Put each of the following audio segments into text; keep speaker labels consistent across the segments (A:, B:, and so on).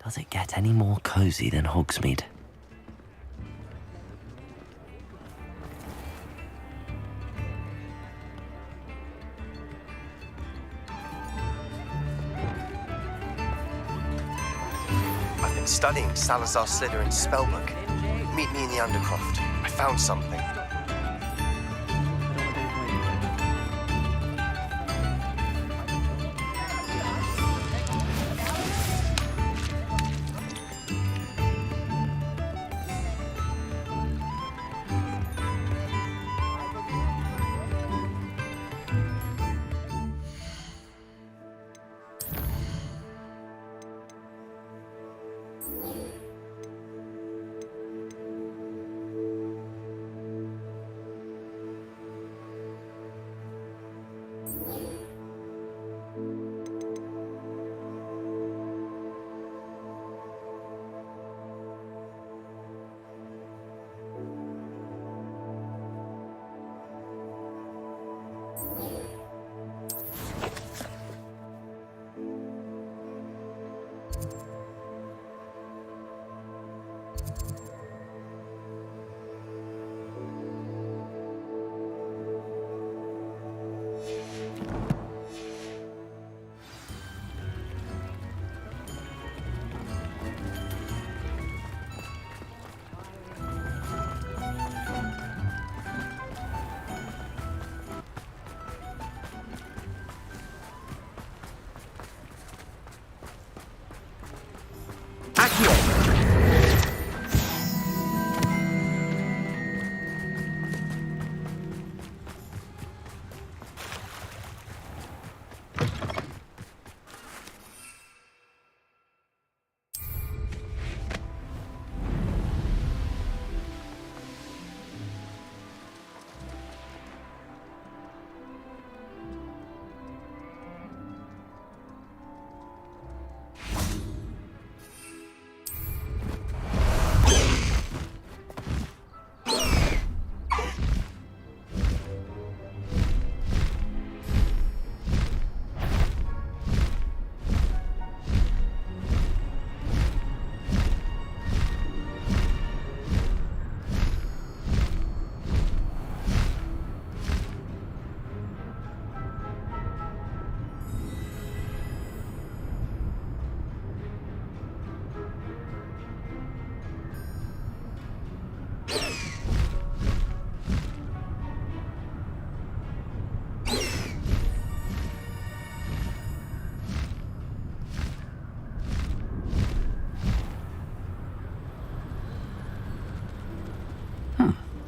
A: Does it get any more cozy than Hogsmeade?
B: I've been studying Salazar Slytherin's spellbook. Meet me in the Undercroft. I found something.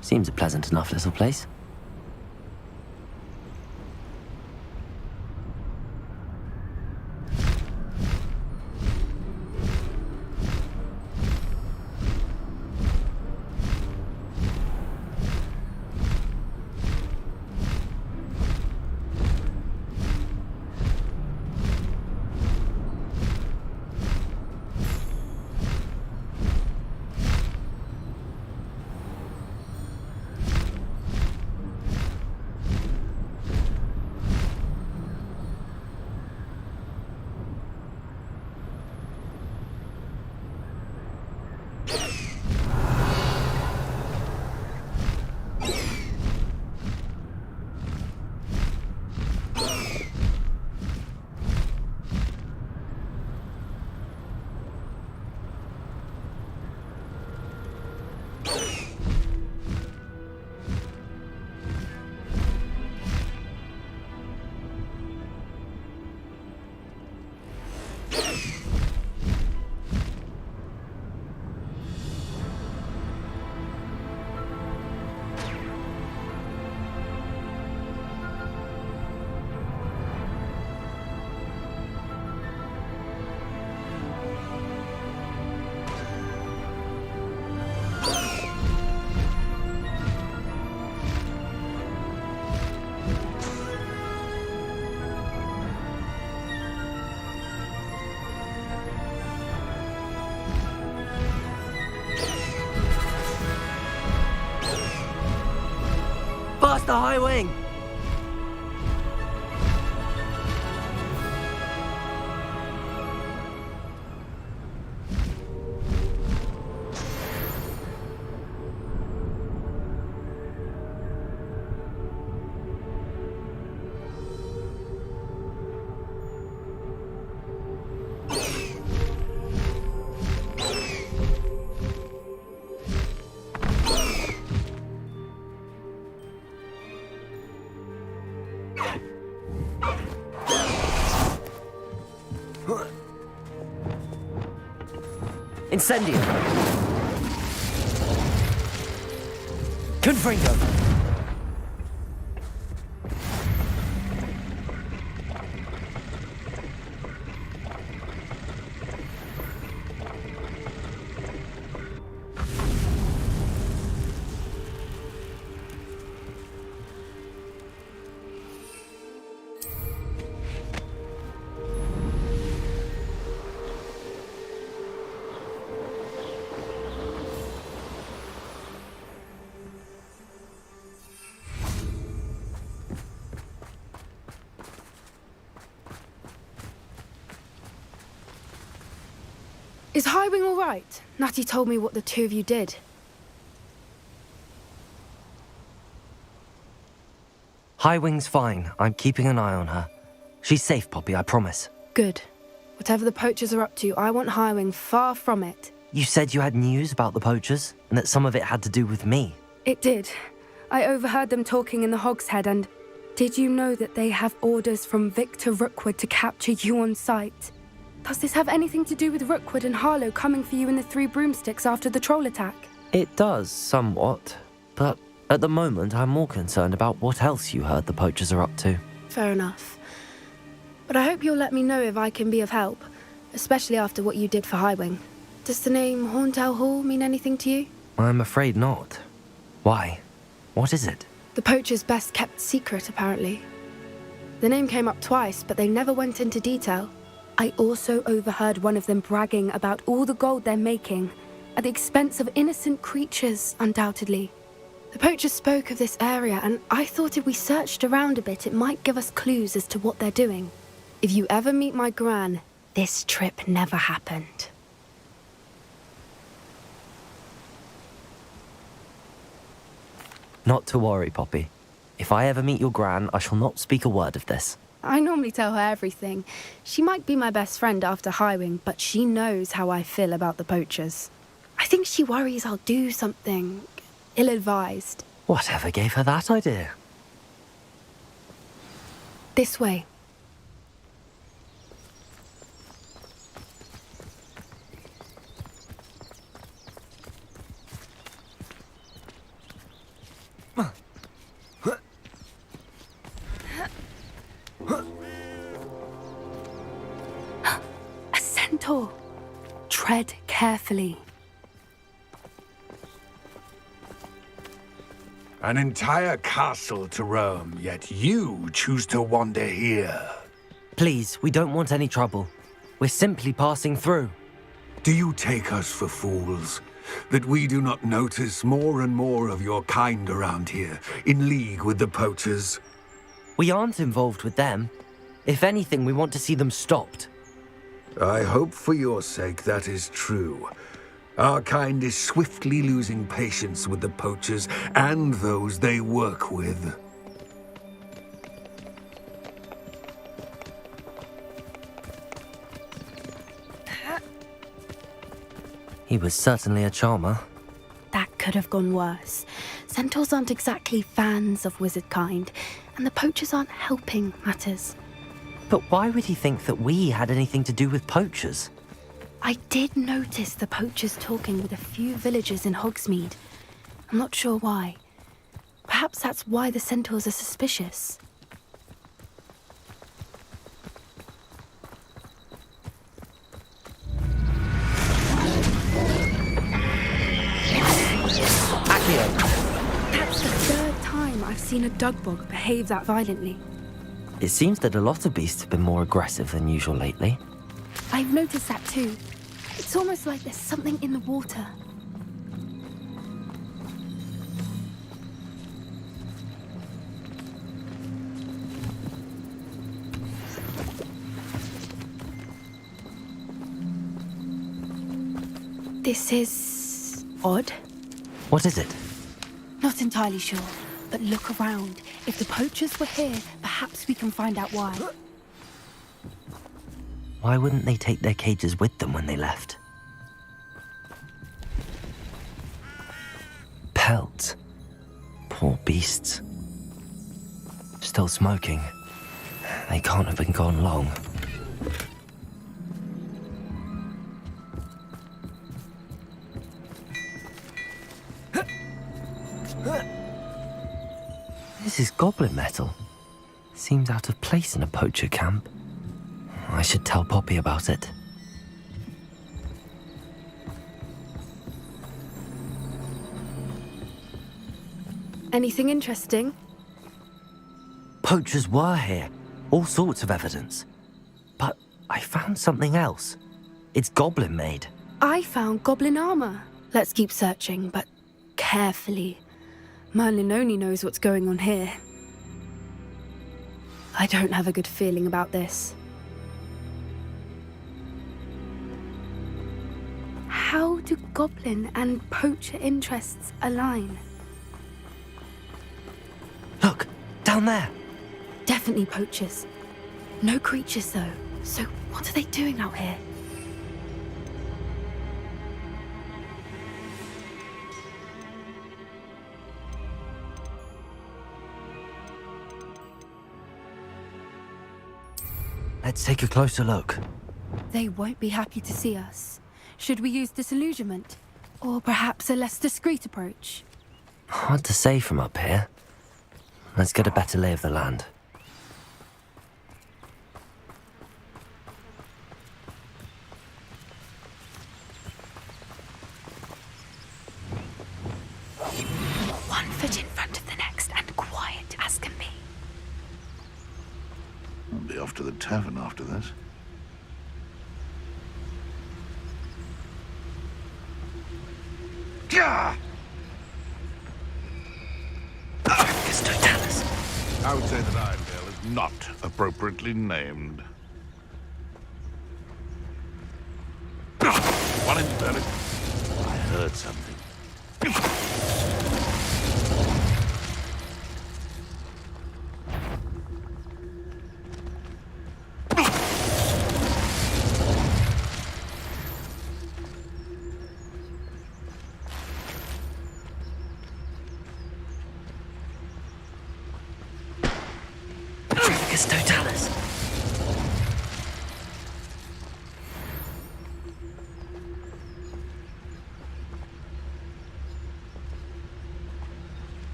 A: Seems a pleasant enough little place.
C: Past the high wing! Incendio! Confringo!
D: Is Highwing all right? Natty told me what the two of you did.
C: Highwing's fine. I'm keeping an eye on her. She's safe, Poppy, I promise.
D: Good. Whatever the poachers are up to, I want Highwing far from it.
C: You said you had news about the poachers, and that some of it had to do with me.
D: It did. I overheard them talking in the Hogshead, and did you know that they have orders from Victor Rookwood to capture you on sight? Does this have anything to do with Rookwood and Harlow coming for you in the Three Broomsticks after the troll attack?
C: It does, somewhat. But at the moment, I'm more concerned about what else you heard the poachers are up to.
D: Fair enough. But I hope you'll let me know if I can be of help, especially after what you did for Highwing. Does the name Horntail Hall mean anything to you?
C: I'm afraid not. Why? What is it?
D: The poachers' best kept secret, apparently. The name came up twice, but they never went into detail. I also overheard one of them bragging about all the gold they're making, at the expense of innocent creatures, undoubtedly. The poachers spoke of this area, and I thought if we searched around a bit, it might give us clues as to what they're doing. If you ever meet my gran, this trip never happened.
C: Not to worry, Poppy. If I ever meet your gran, I shall not speak a word of this.
D: I normally tell her everything. She might be my best friend after Highwing, but she knows how I feel about the poachers. I think she worries I'll do something ill-advised.
C: Whatever gave her that idea?
D: This way. A centaur. Tread carefully.
E: An entire castle to roam, yet you choose to wander here.
C: Please, we don't want any trouble. We're simply passing through.
E: Do you take us for fools? That we do not notice more and more of your kind around here, in league with the poachers?
C: We aren't involved with them. If anything, we want to see them stopped.
E: I hope for your sake that is true. Our kind is swiftly losing patience with the poachers and those they work with.
C: He was certainly a charmer.
D: That could have gone worse. Centaurs aren't exactly fans of wizard kind, and the poachers aren't helping matters.
C: But why would he think that we had anything to do with poachers?
D: I did notice the poachers talking with a few villagers in Hogsmeade. I'm not sure why. Perhaps that's why the centaurs are suspicious. That's the third time I've seen a dugbog behave that violently.
C: It seems that a lot of beasts have been more aggressive than usual lately.
D: I've noticed that too. It's almost like there's something in the water. This is odd.
C: What is it?
D: Not entirely sure, but look around. If the poachers were here, perhaps we can find out why.
C: Why wouldn't they take their cages with them when they left? Pelts. Poor beasts. Still smoking. They can't have been gone long. This is goblin metal. Seems out of place in a poacher camp. I should tell Poppy about it.
D: Anything interesting?
C: Poachers were here. All sorts of evidence. But I found something else. It's goblin made.
D: I found goblin armor. Let's keep searching, but carefully. Merlin only knows what's going on here. I don't have a good feeling about this. How do goblin and poacher interests align?
C: Look, down there.
D: Definitely poachers. No creatures, though. So what are they doing out here?
C: Let's take a closer look.
D: They won't be happy to see us. Should we use disillusionment? Or perhaps a less discreet approach?
C: Hard to say from up here. Let's get a better lay of the land.
D: One foot in front of the next and quiet as can be.
F: I'll be off to the tavern after this. I would say that Irondale is not appropriately named. One inch, Derek. I heard something.
C: Totalis.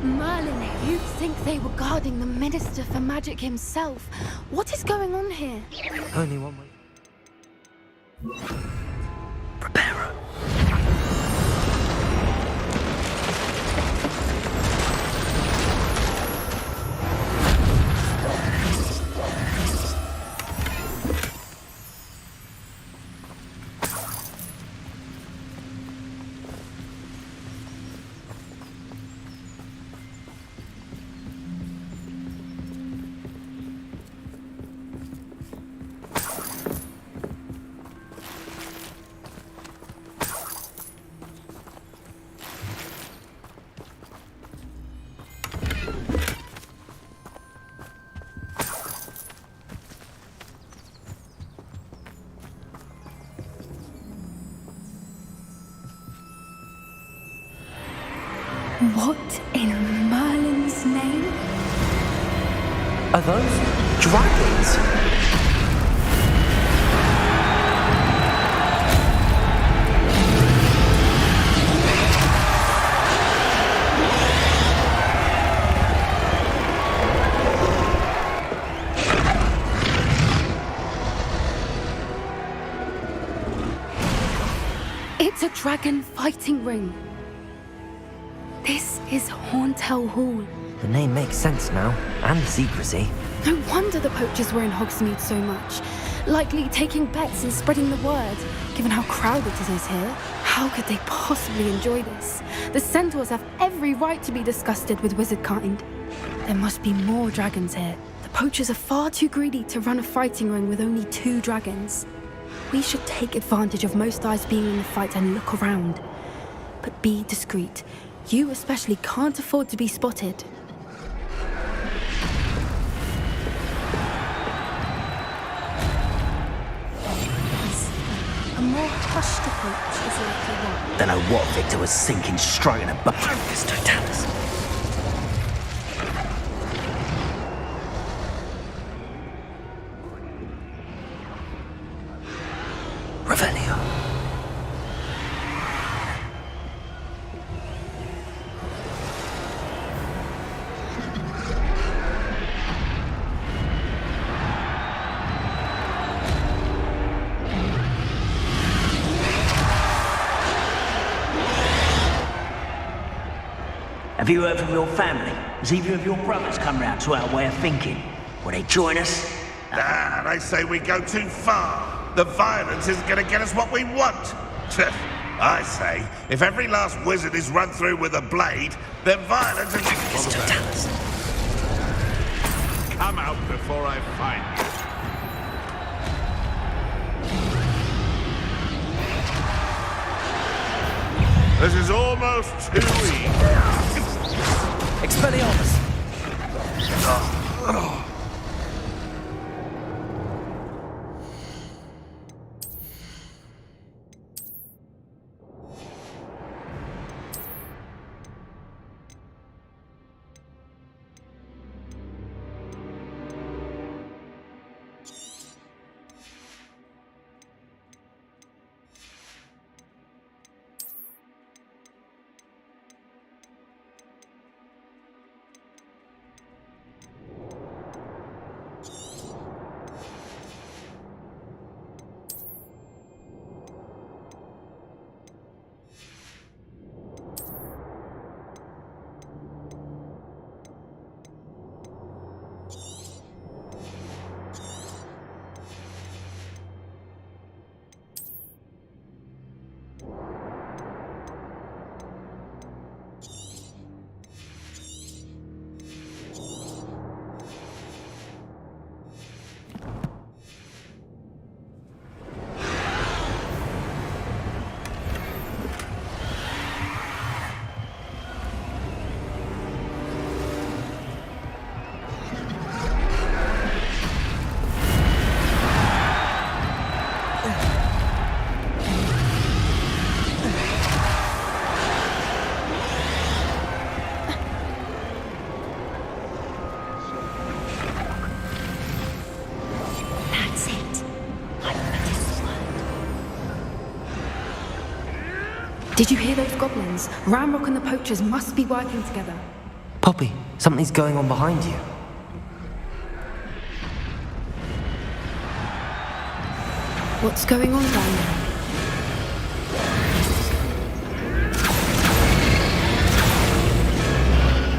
D: Merlin, you'd think they were guarding the Minister for Magic himself. What is going on here?
C: Only one way. Prepare.
D: What in Merlin's name?
C: Are those dragons?
D: It's a dragon fighting ring. This is Hauntel Hall.
C: The name makes sense now, and the secrecy.
D: No wonder the poachers were in Hogsmeade so much. Likely taking bets and spreading the word, given how crowded it is here. How could they possibly enjoy this? The centaurs have every right to be disgusted with wizard kind. There must be more dragons here. The poachers are far too greedy to run a fighting ring with only 2 dragons. We should take advantage of most eyes being in the fight and look around. But be discreet. You especially can't afford to be spotted. A more hushed approach is likely one.
A: Don't know what Victor was sinking straight in a butt. Focus, Totalis. Have you heard from your family? Has either of your brothers come round to our way of thinking? Will they join us?
F: Ah, they say we go too far. The violence isn't going to get us what we want. I say, if every last wizard is run through with a blade, then violence is... Come out before I find you. This is almost too easy.
C: Expelliarmus!
D: Did you hear those goblins? Ramrock and the poachers must be working together.
C: Poppy, something's going on behind you.
D: What's going on down there?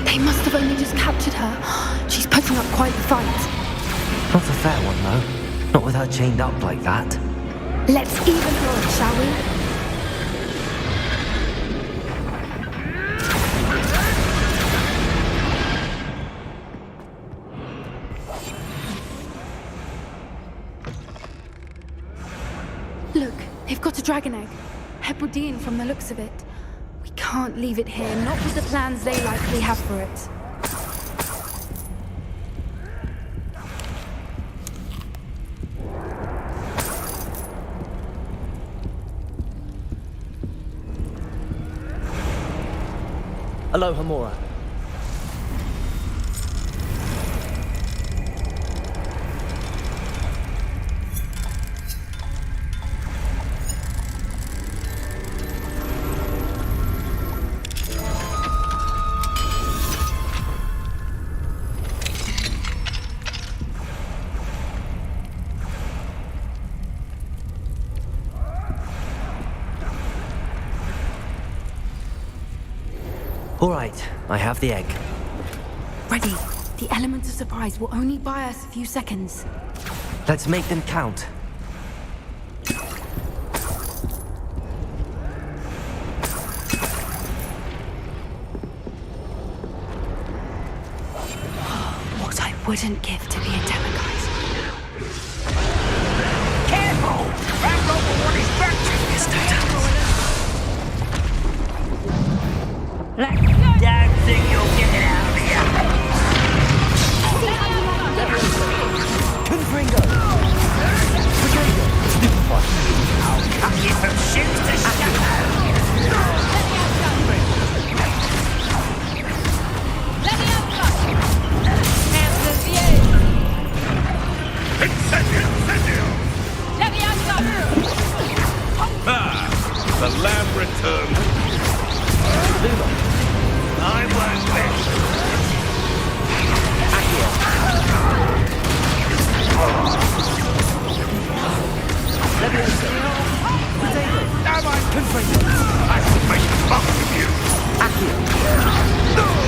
D: They must have only just captured her. She's putting up quite the fight.
C: Not a fair one, though. Not with her chained up like that.
D: Let's even her up, shall we? Look, they've got a dragon egg. Hebridean from the looks of it. We can't leave it here, not with the plans they likely have for it.
C: Aloha, Mora. All right, I have the egg.
D: Ready. The element of surprise will only buy us a few seconds.
C: Let's make them count.
D: What I wouldn't give to be a demiguise.
A: Careful! Ramrock will want his virtue this time. Don't think you'll get it out of here.
C: Confringo!
A: I'll cut you from shoes to shadow.
F: Ah, the lamb returned.
A: I won't win.
F: I will make a fuck of you.
C: Accio!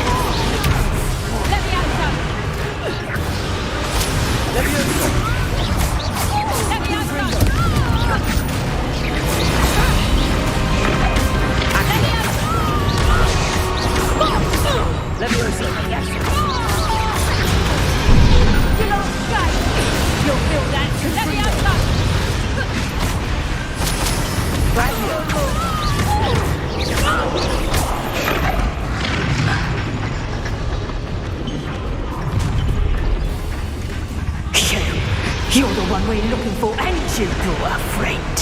A: for and you to a friend.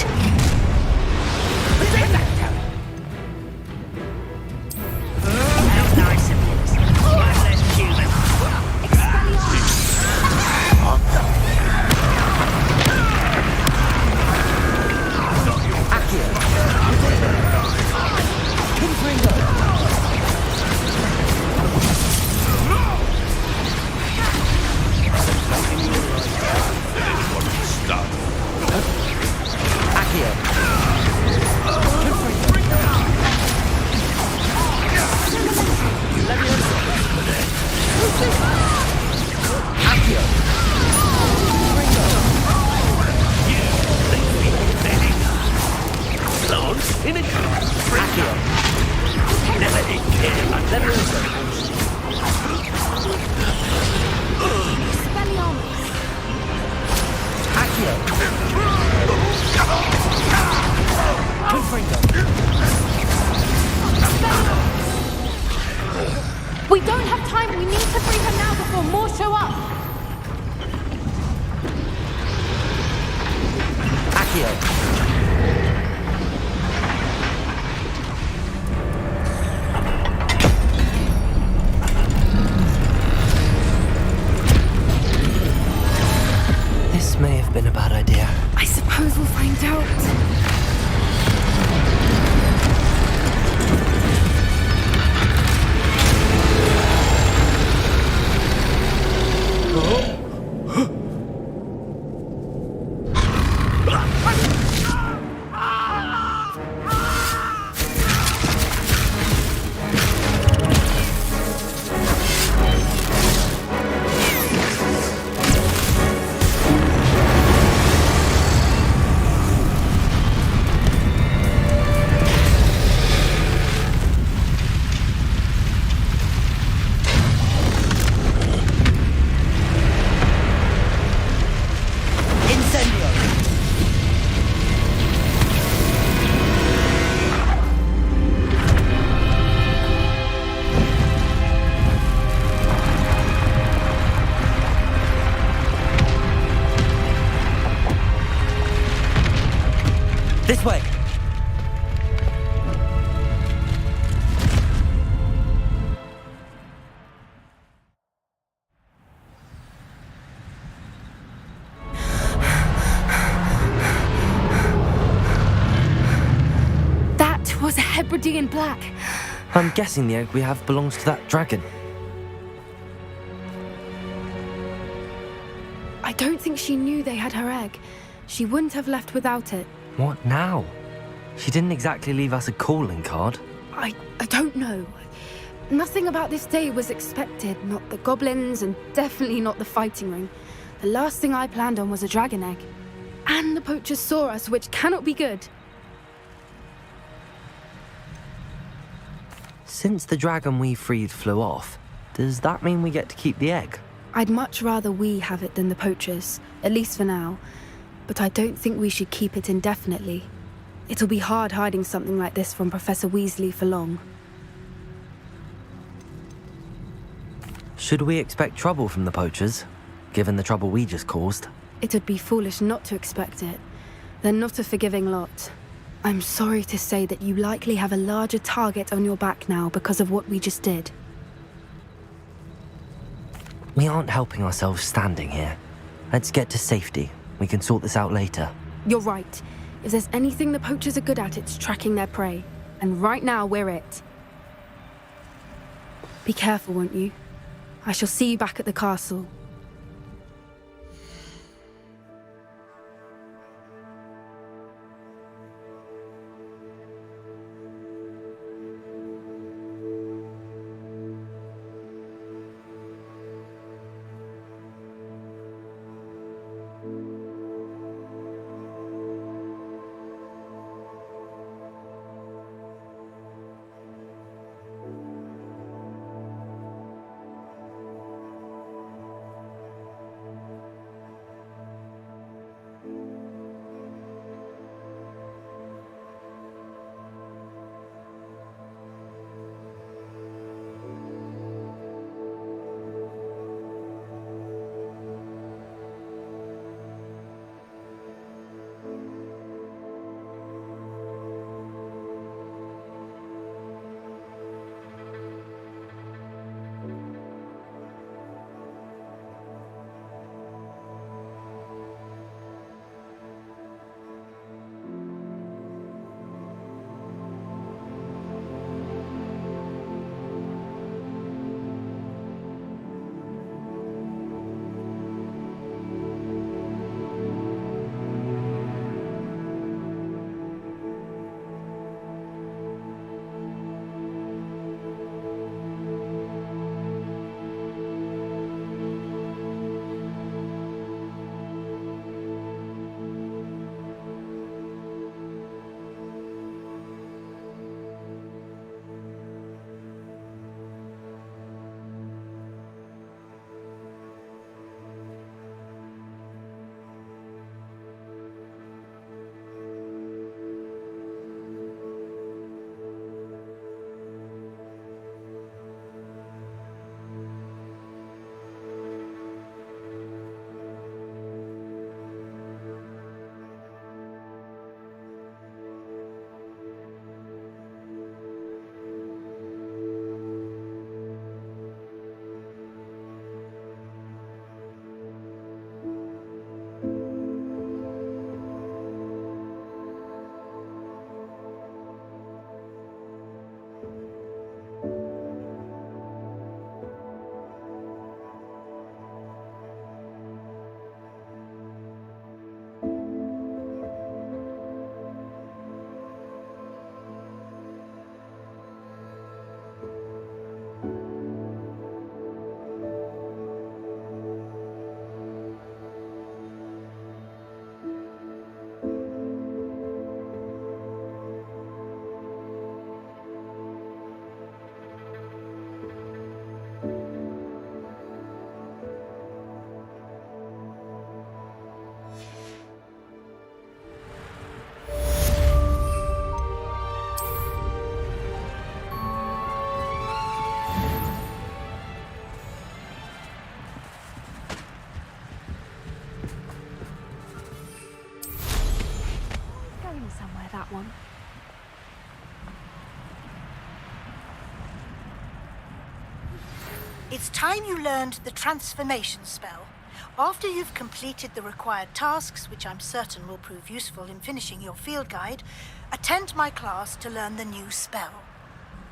A: How nice of you. One less human.
D: We don't have time. We need to free her now before more show up.
C: Accio. This may have been a bad idea.
D: I suppose we'll find out.
C: This way!
D: That was a Hebridean black.
C: I'm guessing the egg we have belongs to that dragon.
D: I don't think she knew they had her egg. She wouldn't have left without it.
C: What now? She didn't exactly leave us a calling card.
D: I don't know. Nothing about this day was expected. Not the goblins, and definitely not the fighting ring. The last thing I planned on was a dragon egg. And the poachers saw us, which cannot be good.
C: Since the dragon we freed flew off, does that mean we get to keep the egg?
D: I'd much rather we have it than the poachers, at least for now. But I don't think we should keep it indefinitely. It'll be hard hiding something like this from Professor Weasley for long.
C: Should we expect trouble from the poachers, given the trouble we just caused?
D: It'd be foolish not to expect it. They're not a forgiving lot. I'm sorry to say that you likely have a larger target on your back now because of what we just did.
C: We aren't helping ourselves standing here. Let's get to safety. We can sort this out later.
D: You're right. If there's anything the poachers are good at, it's tracking their prey. And right now, we're it. Be careful, won't you? I shall see you back at the castle.
G: It's time you learned the transformation spell. After you've completed the required tasks, which I'm certain will prove useful in finishing your field guide, attend my class to learn the new spell.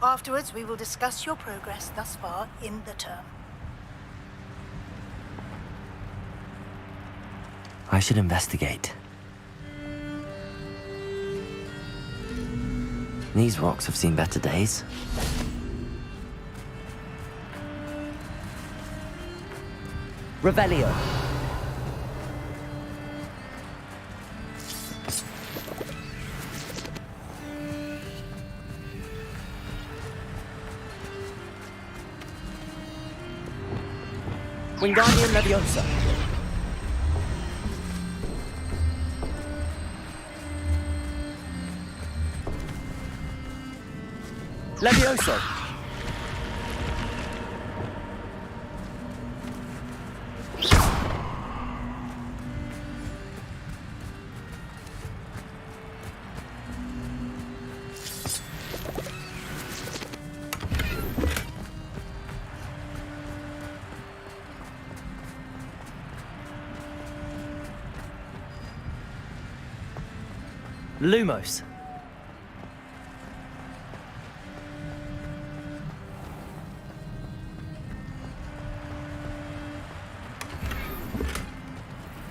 G: Afterwards, we will discuss your progress thus far in the term.
C: I should investigate. These rocks have seen better days. Revelio. Wingardium Leviosa. Levioso. Lumos.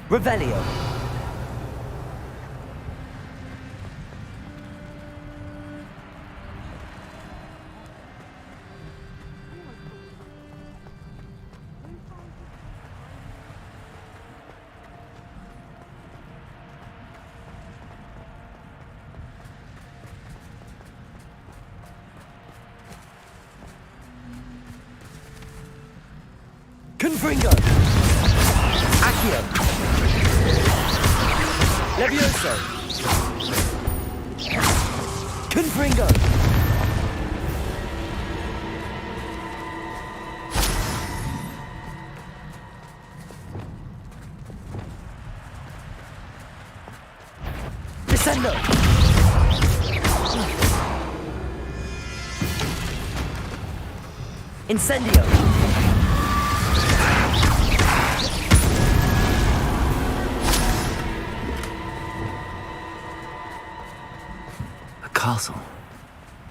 C: Revelio. Confringo. Accio. Levioso. Confringo. Descendo. Incendio. Castle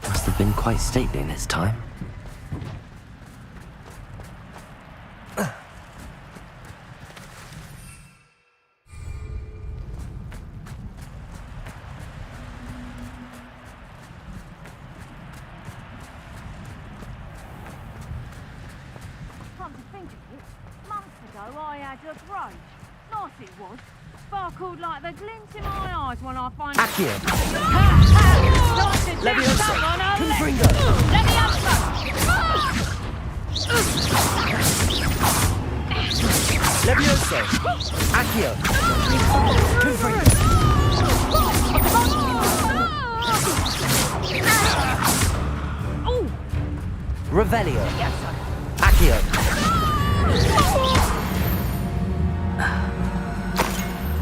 C: must have been quite stately in its time.
H: Come to think of it, months ago I had a brooch. Nice it was. Sparkled like the glint in my eyes when I find
C: Accio.
H: Levioso.
C: Confringo.
H: Levioso.
C: Levioso. Accio. Confringo. Revelio. Accio.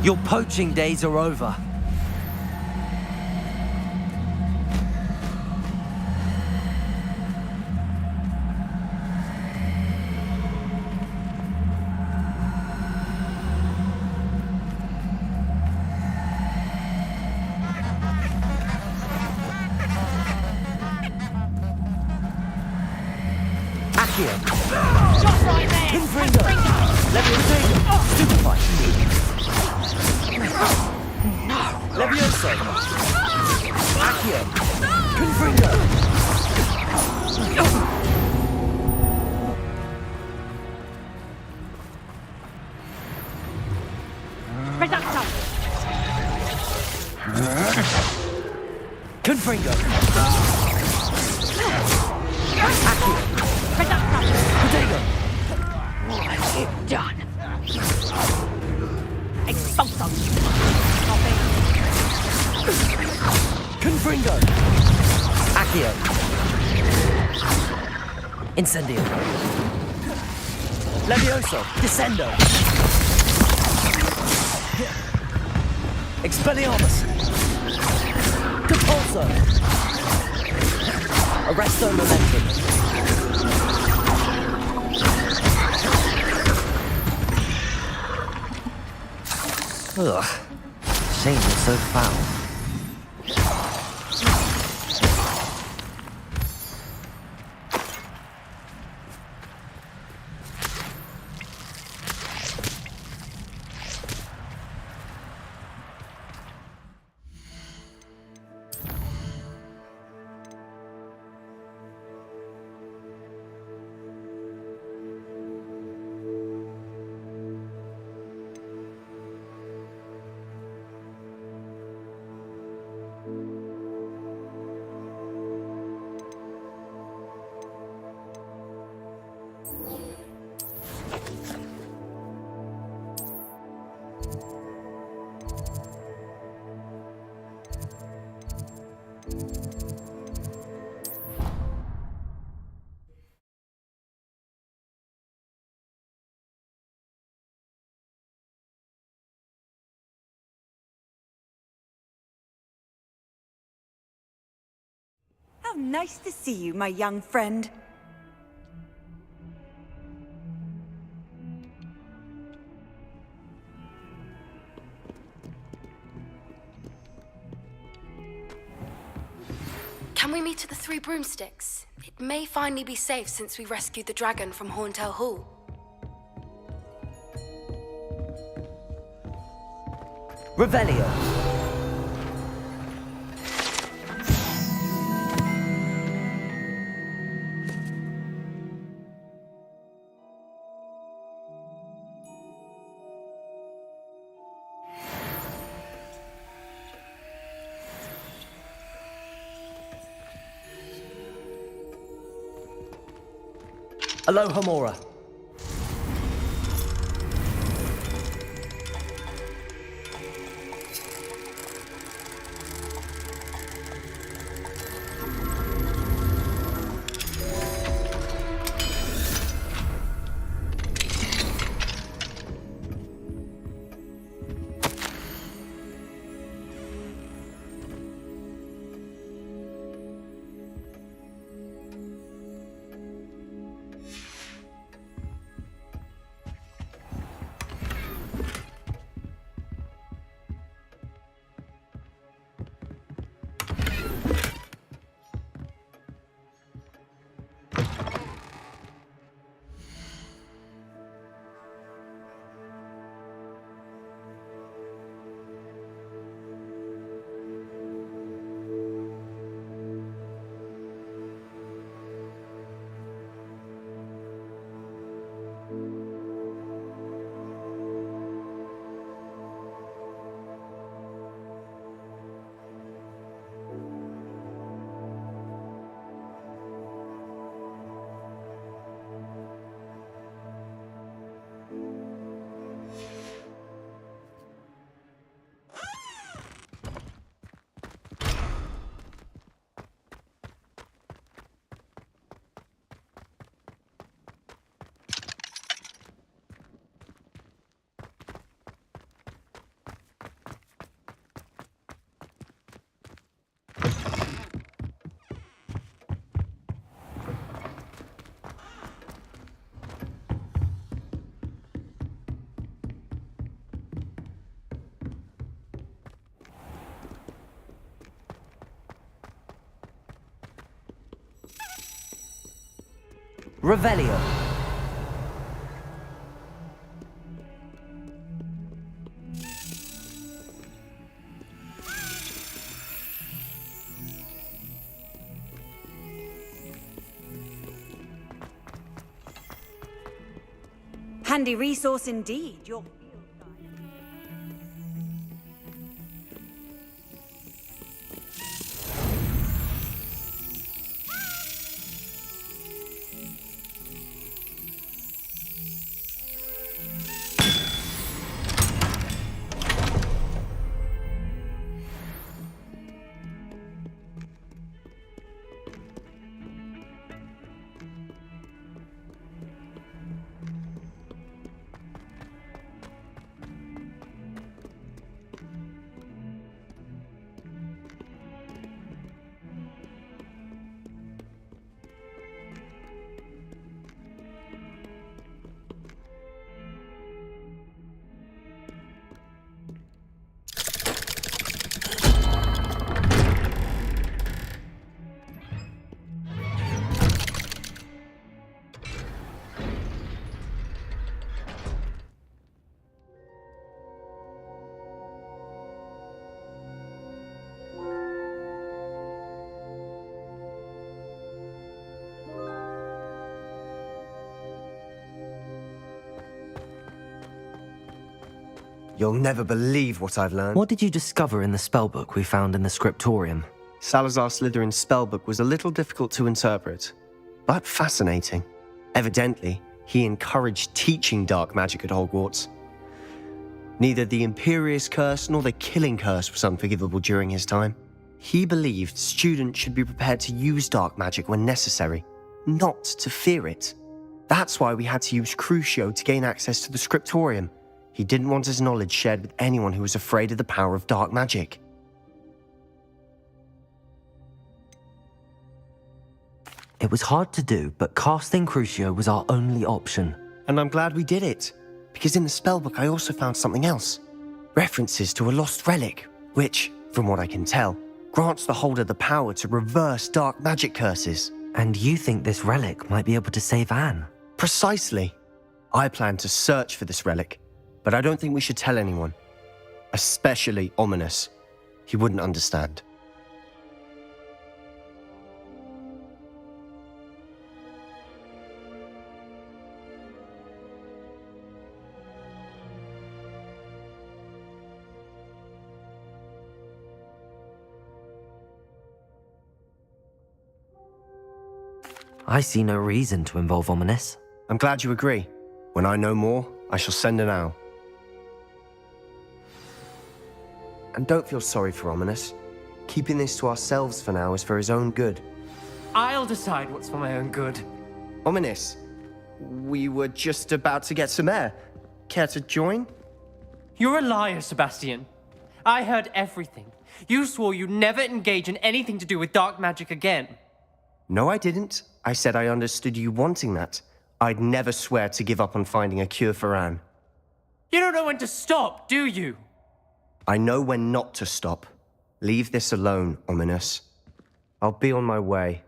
C: Your poaching days are over. Accio.
H: Just right there.
C: Confringo. Levioso. Stupefy. Levioso. Accio. Confringo.
H: Reducto.
C: Confringo. Accio.
H: Reducto.
C: Protego.
H: What have you done? Expulso.
C: Confringo. Accio. Incendio. Levioso. Descendo. Expelliarmus. Depulso. Arresto Momentum. Ugh. Shame it's so foul.
I: How nice to see you, my young friend.
D: Can we meet at the Three Broomsticks? It may finally be safe since we rescued the dragon from Horntail Hall.
C: Revelio. Aloha Mora. Revelio.
I: Handy resource indeed. Your
B: You'll never believe what I've learned.
C: What did you discover in the spellbook we found in the scriptorium?
B: Salazar Slytherin's spellbook was a little difficult to interpret, but fascinating. Evidently, he encouraged teaching dark magic at Hogwarts. Neither the Imperious Curse nor the Killing Curse was unforgivable during his time. He believed students should be prepared to use dark magic when necessary, not to fear it. That's why we had to use Crucio to gain access to the scriptorium. He didn't want his knowledge shared with anyone who was afraid of the power of dark magic.
C: It was hard to do, but casting Crucio was our only option.
B: And I'm glad we did it, because in the spellbook I also found something else. References to a lost relic, which, from what I can tell, grants the holder the power to reverse dark magic curses.
C: And you think this relic might be able to save Anne?
B: Precisely. I plan to search for this relic, but I don't think we should tell anyone. Especially Ominous. He wouldn't understand.
C: I see no reason to involve Ominous.
B: I'm glad you agree. When I know more, I shall send an owl. And don't feel sorry for Ominous. Keeping this to ourselves for now is for his own good.
J: I'll decide what's for my own good.
B: Ominous, we were just about to get some air. Care to join?
J: You're a liar, Sebastian. I heard everything. You swore you'd never engage in anything to do with dark magic again.
B: No, I didn't. I said I understood you wanting that. I'd never swear to give up on finding a cure for Anne.
J: You don't know when to stop, do you?
B: I know when not to stop. Leave this alone, Ominous. I'll be on my way.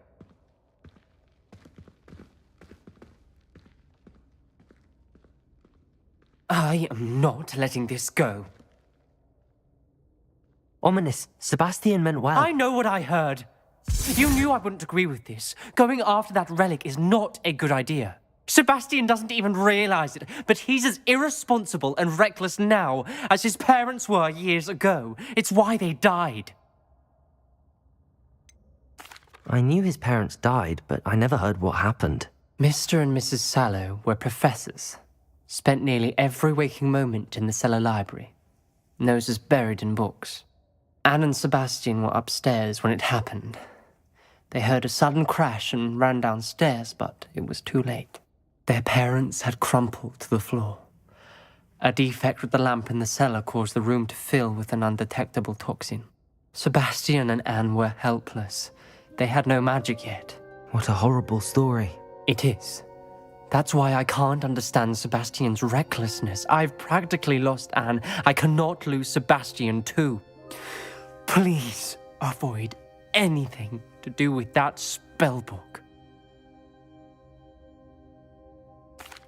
J: I am not letting this go.
C: Ominous, Sebastian meant well.
J: I know what I heard. You knew I wouldn't agree with this. Going after that relic is not a good idea. Sebastian doesn't even realize it, but he's as irresponsible and reckless now as his parents were years ago. It's why they died.
C: I knew his parents died, but I never heard what happened.
J: Mr. and Mrs. Sallow were professors. Spent nearly every waking moment in the cellar library. Noses buried in books. Anne and Sebastian were upstairs when it happened. They heard a sudden crash and ran downstairs, but it was too late. Their parents had crumpled to the floor. A defect with the lamp in the cellar caused the room to fill with an undetectable toxin. Sebastian and Anne were helpless. They had no magic yet.
C: What a horrible story.
J: It is. That's why I can't understand Sebastian's recklessness. I've practically lost Anne. I cannot lose Sebastian too. Please avoid anything to do with that spellbook.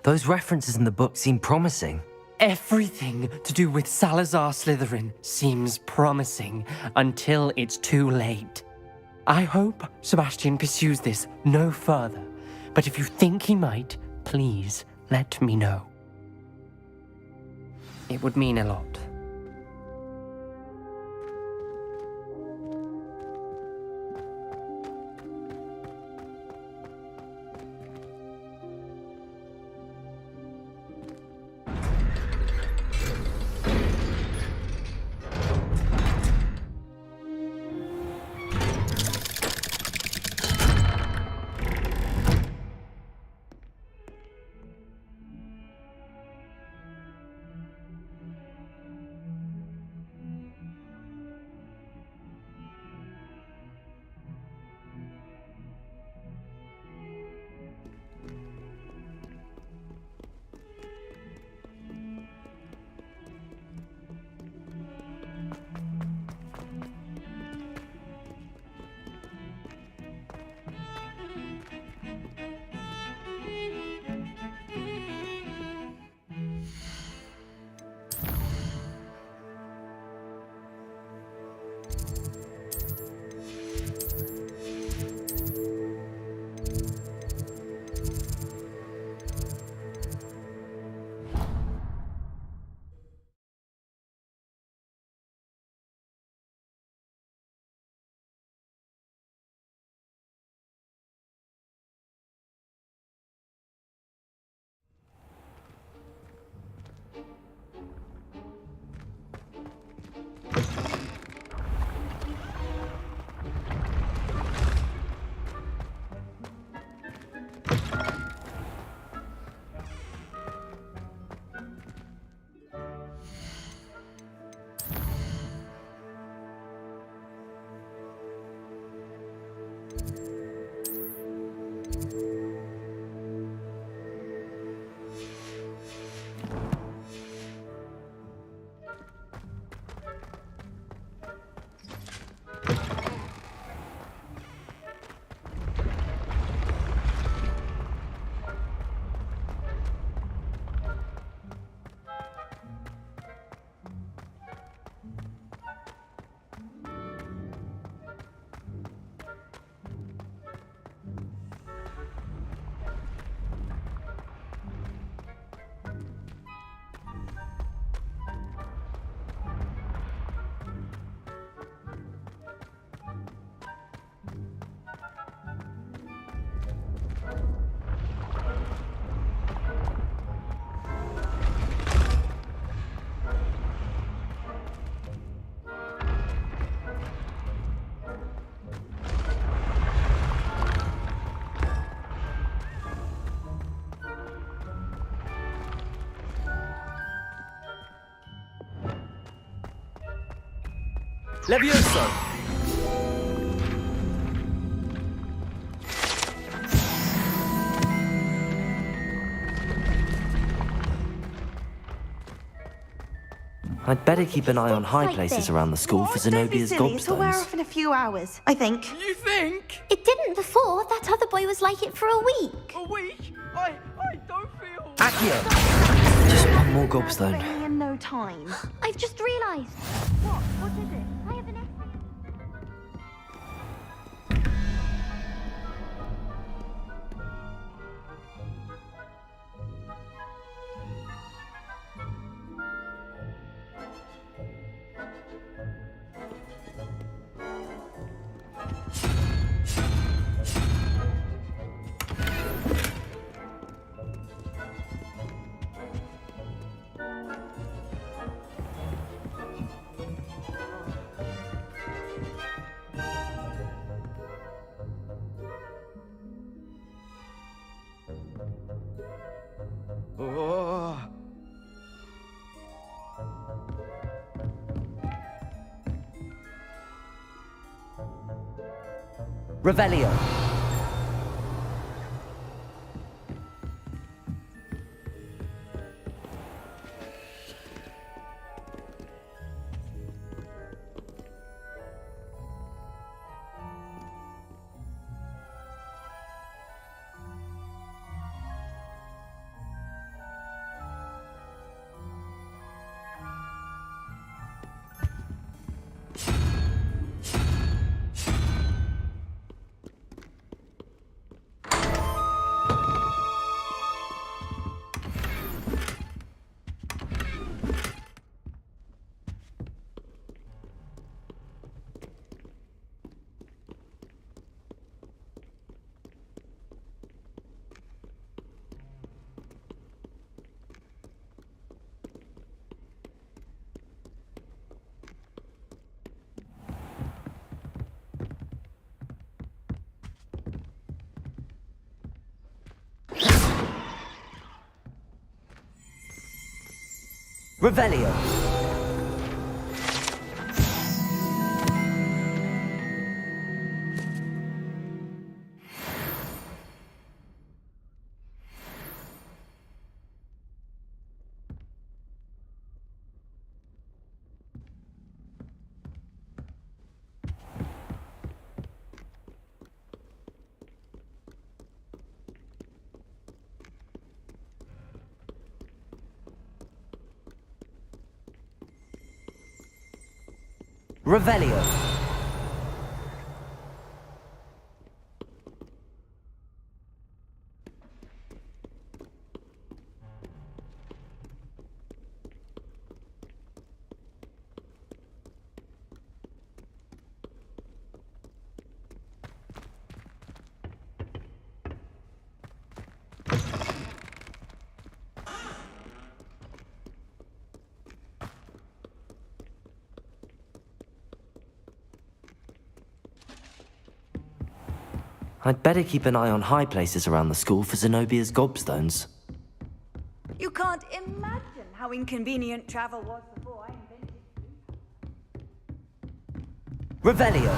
C: Those references in the book seem promising.
J: Everything to do with Salazar Slytherin seems promising until it's too late. I hope Sebastian pursues this no further, but if you think he might, please let me know. It would mean a lot.
C: Levioso! I'd better keep an eye on high places around the school for Zenobia's
K: It'll wear
C: gobstones.
K: off in a few hours, I think.
L: You think?
M: It didn't before. That other boy was like it for a week.
L: A week? I don't feel...
C: Accio! Just one more gobstone.
K: Ready in no time.
M: I've just realised. What is it? I have an essay.
L: Oh.
C: Revelio. Revelio. Revelio. I'd better keep an eye on high places around the school for Zenobia's gobstones.
I: You can't imagine how inconvenient travel was before I invented it.
C: Revelio.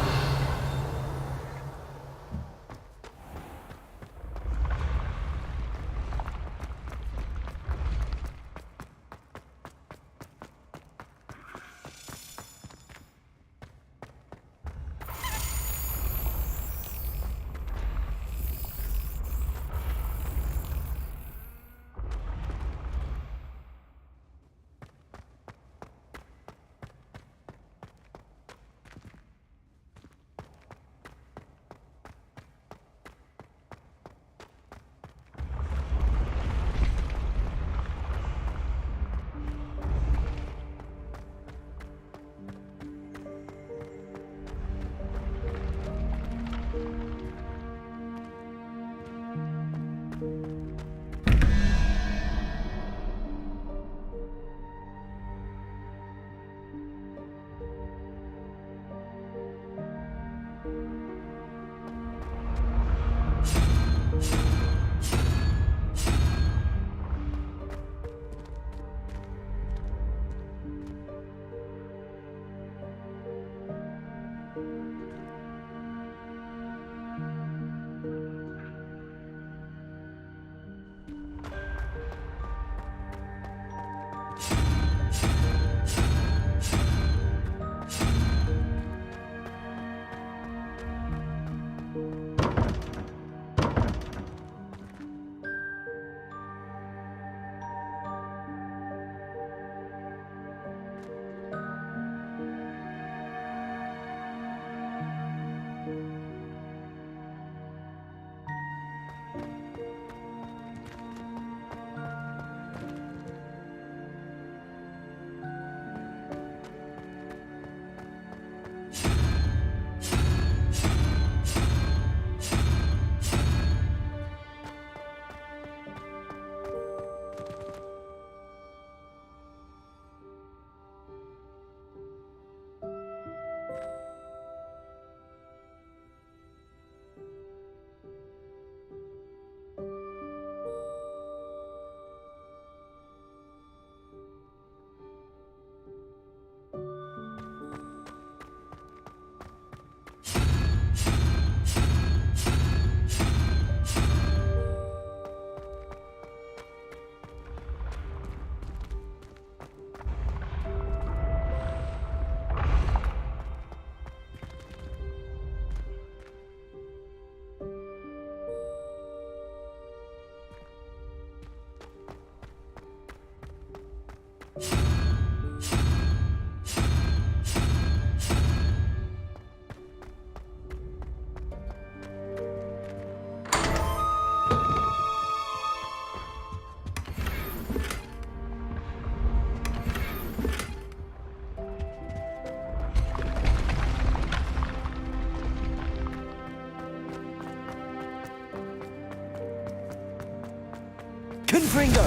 C: Confringo!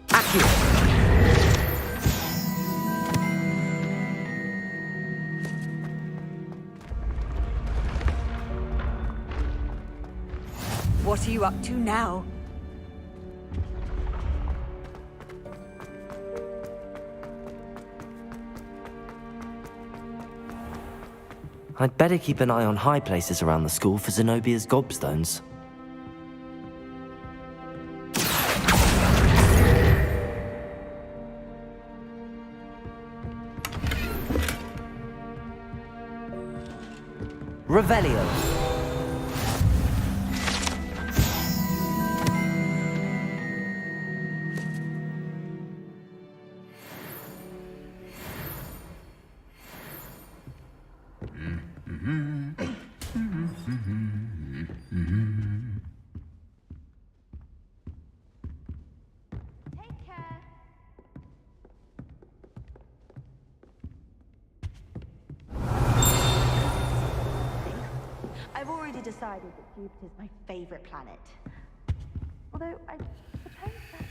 C: Accurate!
I: What are you up to now?
C: I'd better keep an eye on high places around the school for Zenobia's gobstones. Revelio.
M: Take care.
K: I've already decided that Jupiter's my favorite planet. Although, I suppose that's...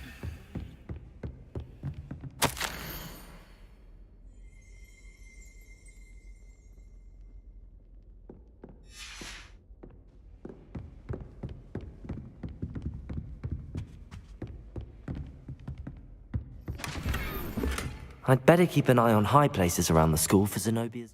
C: I'd better keep an eye on high places around the school for Zenobia's...